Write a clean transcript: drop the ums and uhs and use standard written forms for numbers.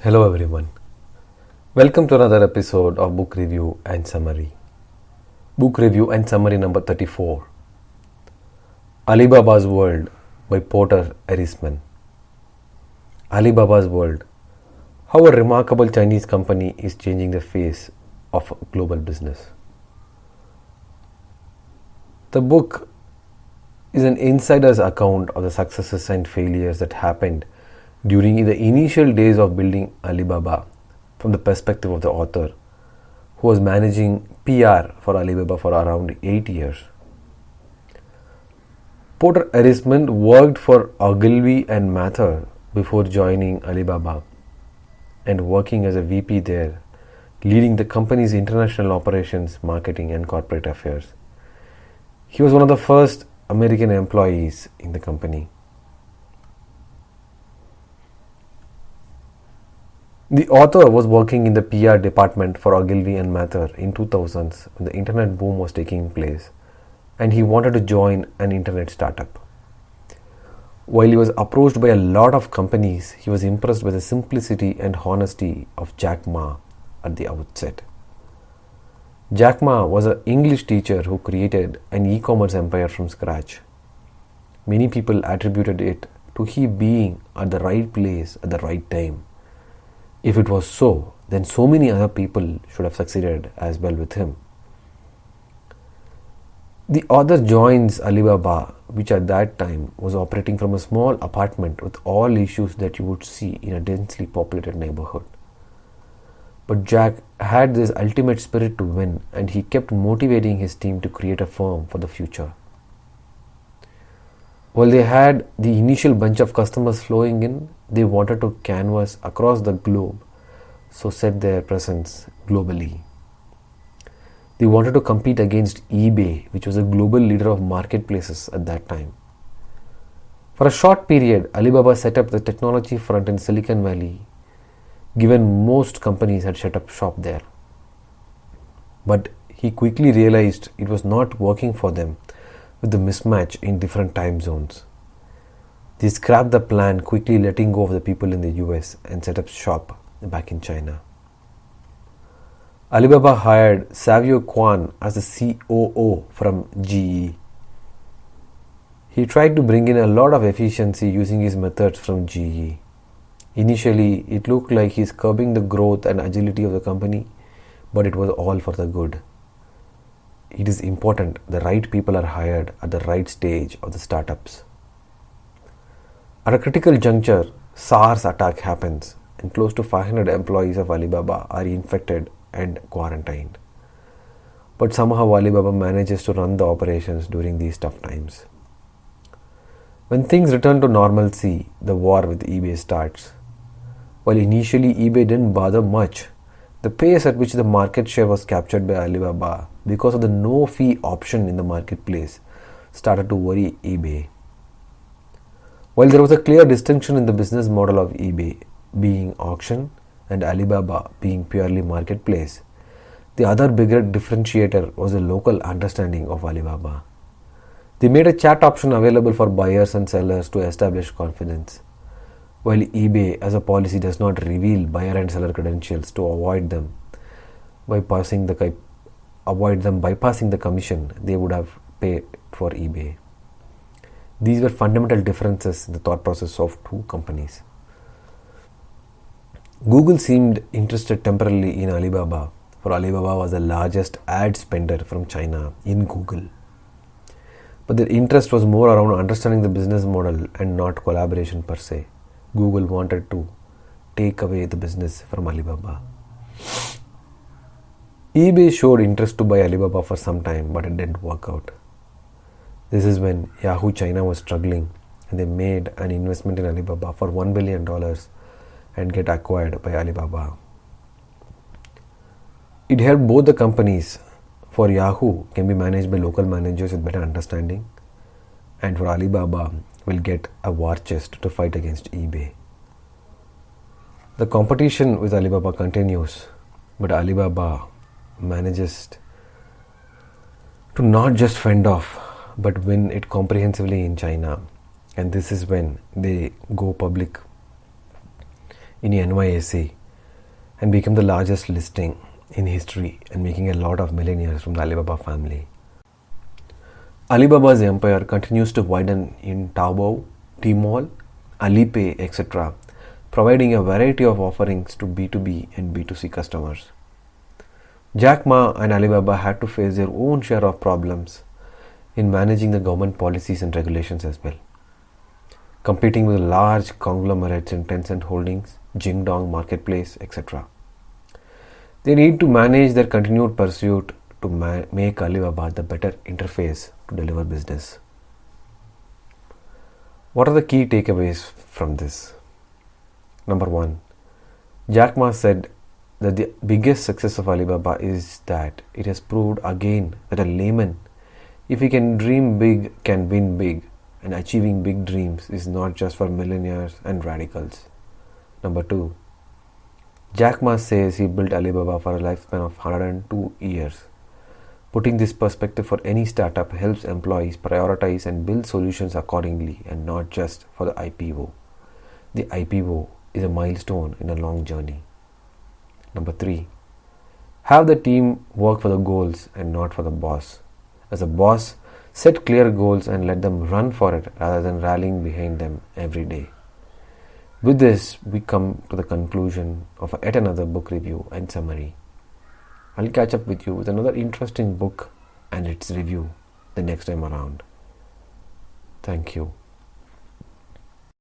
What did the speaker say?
Hello everyone. Welcome to another episode of Book Review and Summary. Book Review and Summary number 34. Alibaba's World by Porter Erisman. Alibaba's World. How a remarkable Chinese company is changing the face of global business. The book is an insider's account of the successes and failures that happened during the initial days of building Alibaba from the perspective of the author, who was managing PR for Alibaba for around 8 years. Porter Erisman worked for Ogilvy and Mather before joining Alibaba and working as a VP there, leading the company's international operations, marketing and corporate affairs. He was one of the first American employees in the company. The author was working in the PR department for Ogilvy and Mather in 2000s when the internet boom was taking place, and he wanted to join an internet startup. While he was approached by a lot of companies, he was impressed by the simplicity and honesty of Jack Ma at the outset. Jack Ma was an English teacher who created an e-commerce empire from scratch. Many people attributed it to he being at the right place at the right time. If it was so, then so many other people should have succeeded as well with him. The author joins Alibaba, which at that time was operating from a small apartment with all issues that you would see in a densely populated neighborhood. But Jack had this ultimate spirit to win, and he kept motivating his team to create a firm for the future. While they had the initial bunch of customers flowing in, they wanted to canvas across the globe, so set their presence globally. They wanted to compete against eBay, which was a global leader of marketplaces at that time. For a short period, Alibaba set up the technology front in Silicon Valley, given most companies had set up shop there. But he quickly realized it was not working for them with the mismatch in different time zones. They scrapped the plan, quickly letting go of the people in the US and set up shop back in China. Alibaba hired Savio Kwan as the COO from GE. He tried to bring in a lot of efficiency using his methods from GE. Initially, it looked like he's curbing the growth and agility of the company, but it was all for the good. It is important the right people are hired at the right stage of the startups. At a critical juncture, SARS attack happens and close to 500 employees of Alibaba are infected and quarantined. But somehow Alibaba manages to run the operations during these tough times. When things return to normalcy, the war with eBay starts. While initially eBay didn't bother much, the pace at which the market share was captured by Alibaba because of the no-fee option in the marketplace started to worry eBay. While there was a clear distinction in the business model of eBay being auction and Alibaba being purely marketplace, the other bigger differentiator was the local understanding of Alibaba. They made a chat option available for buyers and sellers to establish confidence. While eBay as a policy does not reveal buyer and seller credentials to avoid them bypassing the commission they would have paid for eBay. These were fundamental differences in the thought process of two companies. Google seemed interested temporarily in Alibaba, for Alibaba was the largest ad spender from China in Google. But their interest was more around understanding the business model and not collaboration per se. Google wanted to take away the business from Alibaba. eBay showed interest to buy Alibaba for some time, but it didn't work out. This is when Yahoo China was struggling and they made an investment in Alibaba for $1 billion and get acquired by Alibaba. It helped both the companies. For Yahoo can be managed by local managers with better understanding, and for Alibaba will get a war chest to fight against eBay. The competition with Alibaba continues, but Alibaba manages to not just fend off but win it comprehensively in China, and this is when they go public in NYSE and became the largest listing in history and making a lot of millionaires from the Alibaba family. Alibaba's empire continues to widen in Taobao, Tmall, Alipay, etc., providing a variety of offerings to B2B and B2C customers. Jack Ma and Alibaba had to face their own share of problems in managing the government policies and regulations as well, competing with large conglomerates in Tencent Holdings, Jingdong Marketplace, etc. They need to manage their continued pursuit to make Alibaba the better interface to deliver business. What are the key takeaways from this? Number 1. Jack Ma said that the biggest success of Alibaba is that it has proved again that a layman, if he can dream big, can win big, and achieving big dreams is not just for millionaires and radicals. Number 2. Jack Ma says he built Alibaba for a lifespan of 102 years. Putting this perspective for any startup helps employees prioritize and build solutions accordingly and not just for the IPO. The IPO is a milestone in a long journey. Number 3. Have the team work for the goals and not for the boss. As a boss, set clear goals and let them run for it rather than rallying behind them every day. With this, we come to the conclusion of yet another book review and summary. I'll catch up with you with another interesting book and its review the next time around. Thank you.